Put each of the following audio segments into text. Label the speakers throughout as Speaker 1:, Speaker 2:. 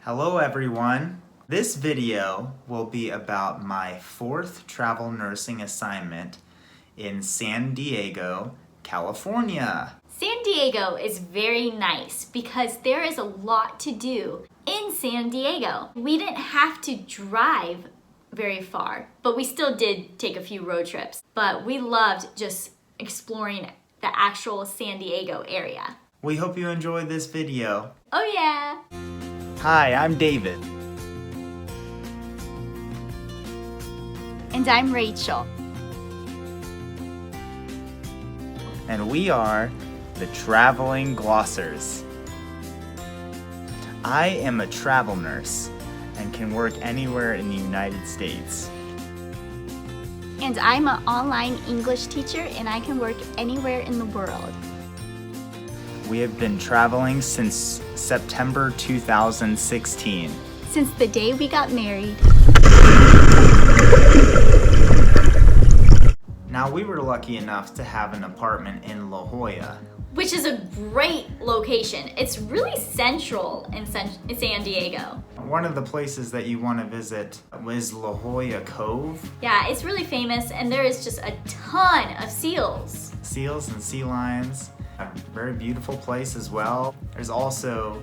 Speaker 1: Hello everyone. This video will be about my 4th travel nursing assignment in San Diego, California.
Speaker 2: San Diego is very nice because there is a lot to do in San Diego. We didn't have to drive very far, but we still did take a few road trips. But we loved just exploring the actual San Diego area.
Speaker 1: We hope you enjoyed this video.
Speaker 2: Oh yeah!
Speaker 1: Hi, I'm David.
Speaker 2: And I'm Rachel.
Speaker 1: And we are the Traveling Glossers. I am a travel nurse and can work anywhere in the United States.
Speaker 2: And I'm an online English teacher and I can work anywhere in the world.
Speaker 1: We have been traveling since September 2016.
Speaker 2: Since the day we got married.
Speaker 1: Now we were lucky enough to have an apartment in La Jolla.
Speaker 2: Which is a great location. It's really central in San Diego.
Speaker 1: One of the places that you want to visit was La Jolla Cove.
Speaker 2: Yeah, it's really famous and there is just a ton of seals.
Speaker 1: Seals and sea lions. A very beautiful place as well. There's also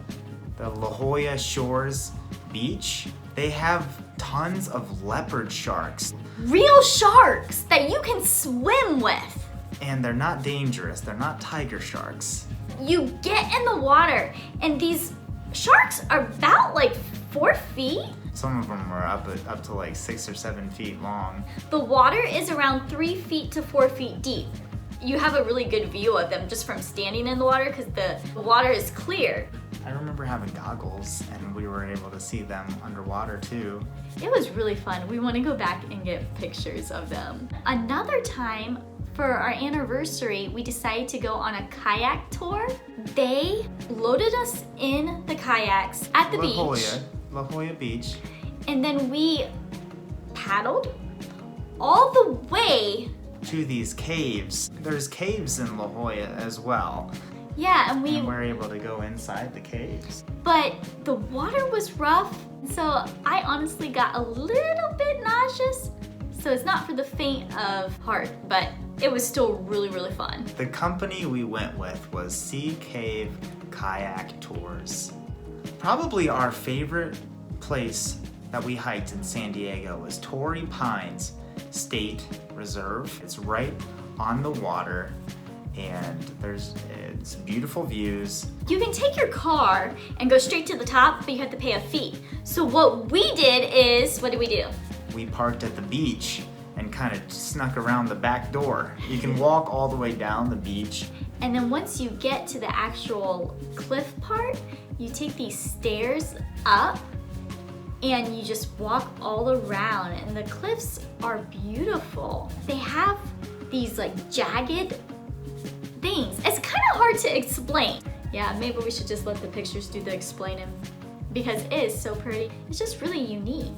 Speaker 1: the La Jolla Shores Beach. They have tons of leopard sharks.
Speaker 2: Real sharks that you can swim with.
Speaker 1: And they're not dangerous. They're not tiger sharks.
Speaker 2: You get in the water and these sharks are about like 4 feet.
Speaker 1: Some of them are up to like 6 or 7 feet long.
Speaker 2: The water is around 3 feet to 4 feet deep. You have a really good view of them just from standing in the water because the water is clear.
Speaker 1: I remember having goggles and we were able to see them underwater too.
Speaker 2: It was really fun. We want to go back and get pictures of them. Another time for our anniversary, we decided to go on a kayak tour. They loaded us in the kayaks at the beach.
Speaker 1: La Jolla Beach.
Speaker 2: And then we paddled all the way
Speaker 1: to these caves. There's caves in La Jolla as well.
Speaker 2: Yeah, and
Speaker 1: we're able to go inside the caves.
Speaker 2: But the water was rough, so I honestly got a little bit nauseous. So it's not for the faint of heart, but it was still really, really fun.
Speaker 1: The company we went with was Sea Cave Kayak Tours. Probably our favorite place that we hiked in San Diego was Torrey Pines State Reserve. It's right on the water and it's beautiful views.
Speaker 2: You can take your car and go straight to the top, but you have to pay a fee. So what we did is, what did we do?
Speaker 1: We parked at the beach and kind of snuck around the back door. You can walk all the way down the beach.
Speaker 2: And then once you get to the actual cliff part, you take these stairs up and you just walk all around, and the cliffs are beautiful. They have these like jagged things. It's kind of hard to explain. Yeah, maybe we should just let the pictures do the explaining because it is so pretty. It's just really unique.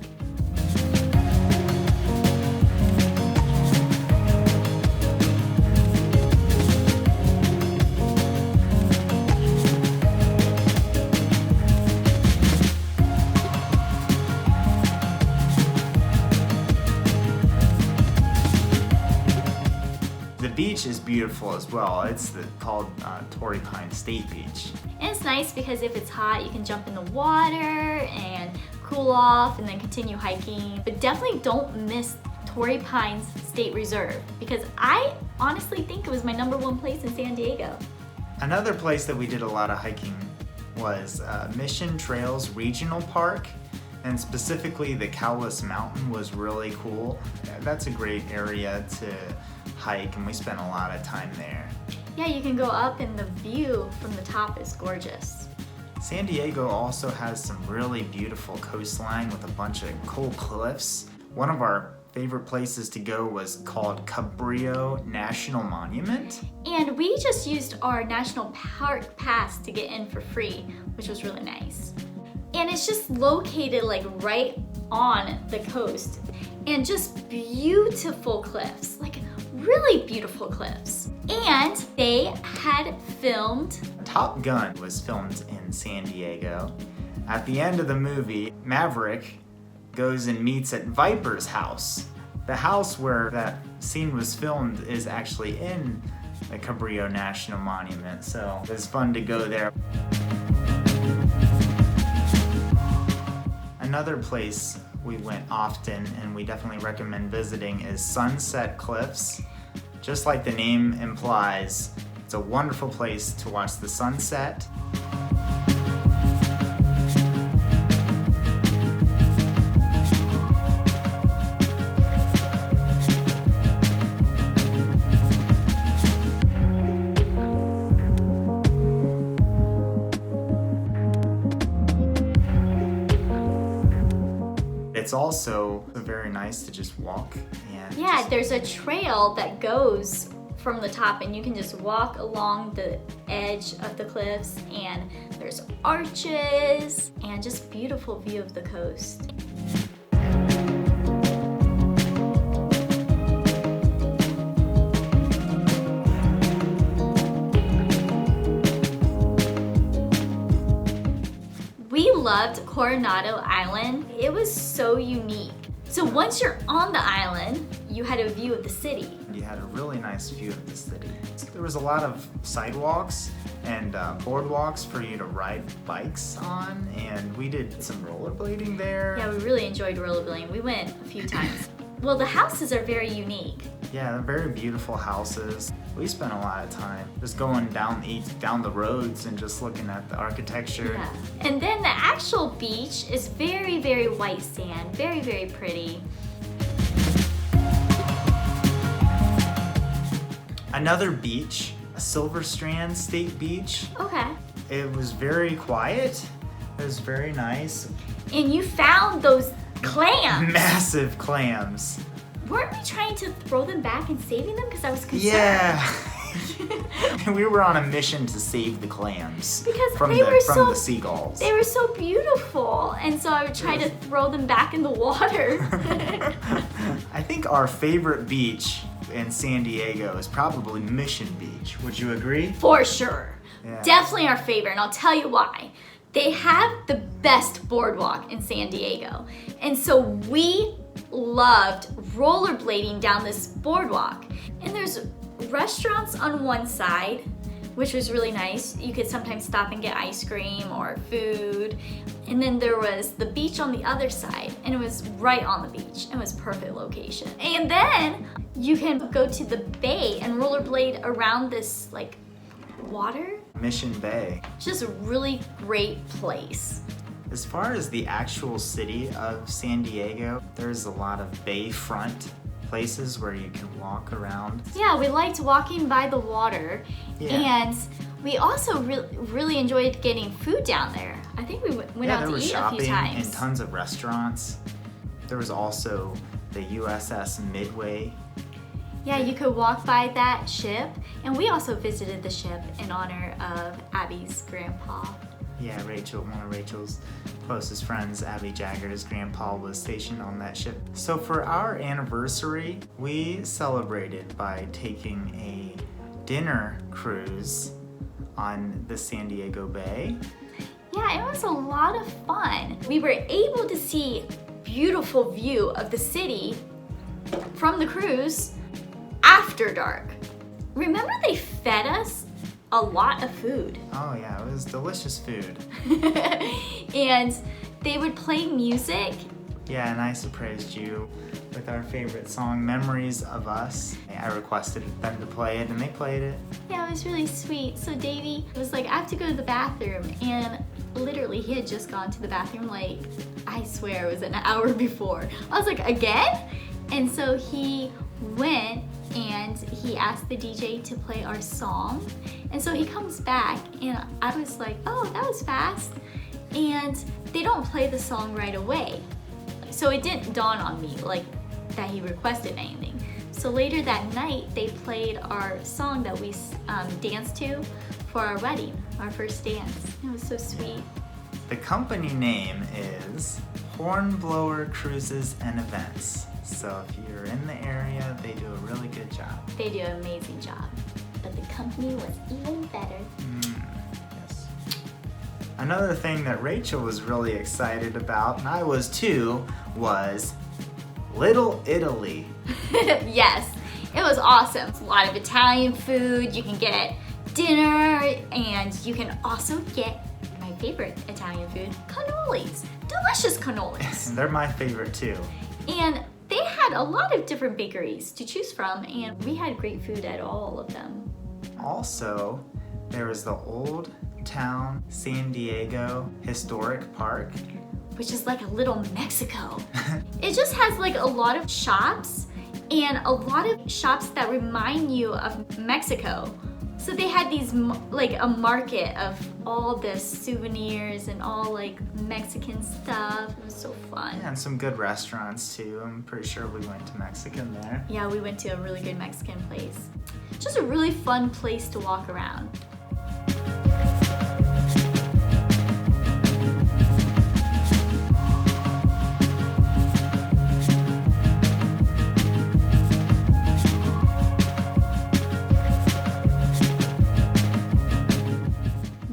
Speaker 1: The beach is beautiful as well. It's called Torrey Pines State Beach.
Speaker 2: And it's nice because if it's hot, you can jump in the water and cool off and then continue hiking. But definitely don't miss Torrey Pines State Reserve because I honestly think it was my #1 place in San Diego.
Speaker 1: Another place that we did a lot of hiking was Mission Trails Regional Park, and specifically the Cowlitz Mountain was really cool. That's a great area to hike and we spent a lot of time there.
Speaker 2: Yeah, you can go up and the view from the top is gorgeous.
Speaker 1: San Diego also has some really beautiful coastline with a bunch of cool cliffs. One of our favorite places to go was called Cabrillo National Monument.
Speaker 2: And we just used our national park pass to get in for free, which was really nice. And it's just located like right on the coast and just beautiful cliffs, like really beautiful cliffs. And they had filmed
Speaker 1: Top Gun was filmed in San Diego. At the end of the movie, Maverick goes and meets at Viper's house. The house where that scene was filmed is actually in the Cabrillo National Monument, so it was fun to go there. Another place we went often and we definitely recommend visiting is Sunset Cliffs. Just like the name implies, it's a wonderful place to watch the sunset. It's also very nice to just walk and
Speaker 2: there's a trail that goes from the top and you can just walk along the edge of the cliffs, and there's arches and just beautiful view of the coast. We loved Coronado Island. It was so unique. So once you're on the island, you had a view of the city.
Speaker 1: You had a really nice view of the city. There was a lot of sidewalks and boardwalks for you to ride bikes on, and we did some rollerblading there.
Speaker 2: Yeah, we really enjoyed rollerblading. We went a few times. Well, the houses are very unique.
Speaker 1: Yeah, they're very beautiful houses. We spent a lot of time just going down the roads and just looking at the architecture.
Speaker 2: Yeah. And then the actual beach is very, very white sand, very, very pretty.
Speaker 1: Another beach, Silver Strand State Beach.
Speaker 2: Okay.
Speaker 1: It was very quiet. It was very nice.
Speaker 2: And you found those clams.
Speaker 1: Massive clams.
Speaker 2: Weren't we trying to throw them back and saving them? Because I was concerned.
Speaker 1: Yeah. We were on a mission to save the clams
Speaker 2: because
Speaker 1: from
Speaker 2: they were
Speaker 1: the seagulls.
Speaker 2: They were so beautiful, and so I would try to throw them back in the water.
Speaker 1: I think our favorite beach in San Diego is probably Mission Beach. Would you agree?
Speaker 2: For sure.
Speaker 1: Yeah.
Speaker 2: Definitely our favorite, and I'll tell you why. They have the best boardwalk in San Diego, and so we loved rollerblading down this boardwalk. And there's restaurants on one side, which was really nice. You could sometimes stop and get ice cream or food. And then there was the beach on the other side, and it was right on the beach. It was perfect location. And then you can go to the bay and rollerblade around this like water.
Speaker 1: Mission Bay.
Speaker 2: Just a really great place.
Speaker 1: As far as the actual city of San Diego, there's a lot of bayfront places where you can walk around.
Speaker 2: Yeah, we liked walking by the water, and we also really enjoyed getting food down there. I think we went out to eat a few times.
Speaker 1: And tons of restaurants. There was also the USS Midway.
Speaker 2: Yeah, you could walk by that ship, and we also visited the ship in honor of Abby's grandpa.
Speaker 1: Yeah, Rachel, one of Rachel's closest friends, Abby Jagger's grandpa, was stationed on that ship. So for our anniversary, we celebrated by taking a dinner cruise on the San Diego Bay.
Speaker 2: Yeah, it was a lot of fun. We were able to see beautiful view of the city from the cruise after dark. Remember they fed us a lot of food.
Speaker 1: Oh yeah, it was delicious food.
Speaker 2: And they would play music.
Speaker 1: Yeah, and I surprised you with our favorite song, Memories of Us. I requested them to play it, and they played it.
Speaker 2: Yeah, it was really sweet. So Davey was like, I have to go to the bathroom. And literally, he had just gone to the bathroom, like, I swear it was an hour before. I was like, again? And so he went and he asked the DJ to play our song. And so he comes back, and I was like, oh, that was fast. And they don't play the song right away. So it didn't dawn on me like that he requested anything. So later that night, they played our song that we danced to for our wedding, our first dance. It was so sweet.
Speaker 1: The company name is Hornblower Cruises and Events. So if you're in the area, they do a really good job.
Speaker 2: They do an amazing job. But the company was even better.
Speaker 1: Yes. Another thing that Rachel was really excited about, and I was too, was Little Italy.
Speaker 2: Yes, it was awesome. A lot of Italian food. You can get dinner, and you can also get my favorite Italian food, cannolis. Delicious cannolis.
Speaker 1: They're my favorite too.
Speaker 2: And they had a lot of different bakeries to choose from, and we had great food at all of them.
Speaker 1: Also, there was the Old Town San Diego Historic Park.
Speaker 2: Which is like a little Mexico. It just has like a lot of shops, and a lot of shops that remind you of Mexico. So they had these, like a market of all the souvenirs and all like Mexican stuff. It was so fun.
Speaker 1: And some good restaurants too. I'm pretty sure we went to Mexican there.
Speaker 2: Yeah, we went to a really good Mexican place. Just a really fun place to walk around.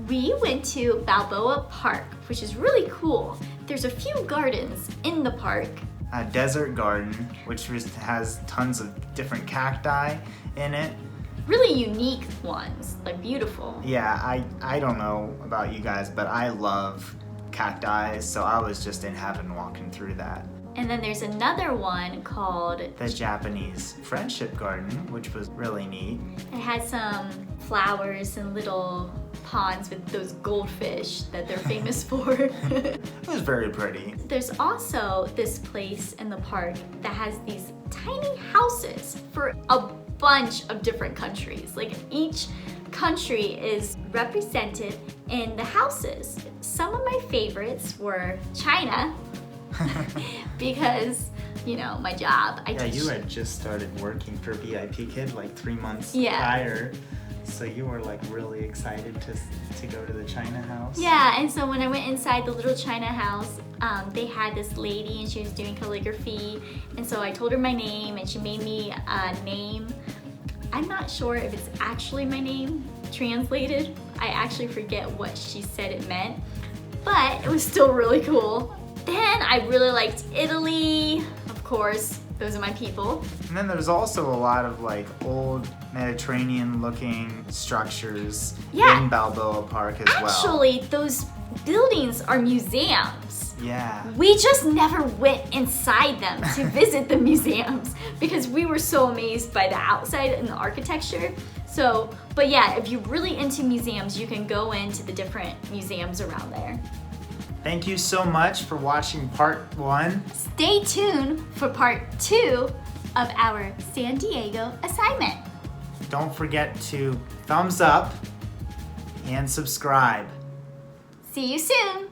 Speaker 2: We went to Balboa Park, which is really cool. There's a few gardens in the park.
Speaker 1: A desert garden, which has tons of different cacti in it.
Speaker 2: Really unique ones, like beautiful.
Speaker 1: Yeah, I don't know about you guys, but I love cacti, so I was just in heaven walking through that.
Speaker 2: And then there's another one called
Speaker 1: The Japanese Friendship Garden, which was really neat.
Speaker 2: It had some flowers and little ponds with those goldfish that they're famous for.
Speaker 1: It was very pretty.
Speaker 2: There's also this place in the park that has these tiny houses for a bunch of different countries. Like each country is represented in the houses. Some of my favorites were China, because, you know, my job.
Speaker 1: Yeah, you had just started working for VIP Kid like 3 months
Speaker 2: Yeah.
Speaker 1: prior, so you were like really excited to go to the China house.
Speaker 2: Yeah, and so when I went inside the little China house, they had this lady and she was doing calligraphy, and so I told her my name and she made me a name. I'm not sure if it's actually my name translated. I actually forget what she said it meant, but it was still really cool. Then I really liked Italy, of course, those are my people.
Speaker 1: And then there's also a lot of like old Mediterranean looking structures
Speaker 2: Yeah.
Speaker 1: in Balboa Park as well.
Speaker 2: Actually, those buildings are museums.
Speaker 1: Yeah.
Speaker 2: We just never went inside them to visit the museums because we were so amazed by the outside and the architecture. So, but yeah, if you're really into museums, you can go into the different museums around there.
Speaker 1: Thank you so much for watching part 1.
Speaker 2: Stay tuned for part 2 of our San Diego assignment.
Speaker 1: Don't forget to thumbs up and subscribe.
Speaker 2: See you soon.